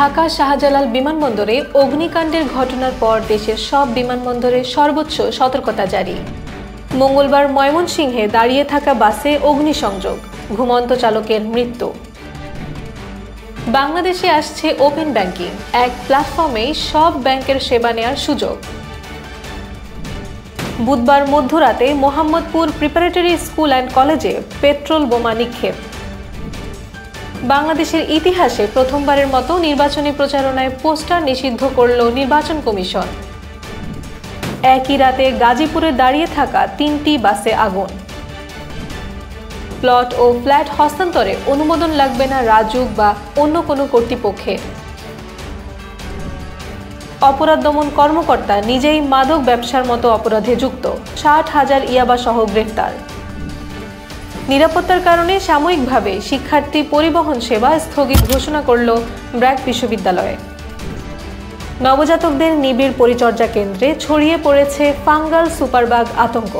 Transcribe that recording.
ঢাকা শাহজালাল বিমানবন্দরে অগ্নিকাণ্ডের ঘটনার পর দেশের সব বিমানবন্দরে সর্বোচ্চ সতর্কতা জারি। মঙ্গলবার ময়মনসিংহে দাঁড়িয়ে থাকা বাসে অগ্নিসংযোগ, ঘুমন্ত চালকের মৃত্যু। বাংলাদেশে আসছে ওপেন ব্যাংকিং, এক প্ল্যাটফর্মেই সব ব্যাংকের সেবা নেওয়ার সুযোগ। বুধবার মধ্যরাতে মোহাম্মদপুর প্রিপারেটরি স্কুল অ্যান্ড কলেজে পেট্রোল বোমা নিক্ষেপ। বাংলাদেশের ইতিহাসে প্রথমবারের মতো নির্বাচনী প্রচারণায় পোস্টার নিষিদ্ধ করল নির্বাচন কমিশন। একই রাতে গাজীপুরে দাঁড়িয়ে থাকা 3টি বাসে আগুন। প্লট ও ফ্ল্যাট হস্তান্তরে অনুমোদন লাগবে না রাজুক বা অন্য কোনো কর্তৃপক্ষের। অপরাধ দমন কর্মকর্তা নিজেই মাদক ব্যবসার মতো অপরাধে যুক্ত, 60,000 ইয়াবা সহ গ্রেফতার। নিরাপত্তার কারণে সাময়িকভাবে শিক্ষার্থী পরিবহন সেবা স্থগিত ঘোষণা করল ব্র্যাক বিশ্ববিদ্যালয়ে। নবজাতকদের নিবিড় পরিচর্যা কেন্দ্রে ছড়িয়ে পড়েছে ফাঙ্গাল সুপারবাগ আতঙ্ক।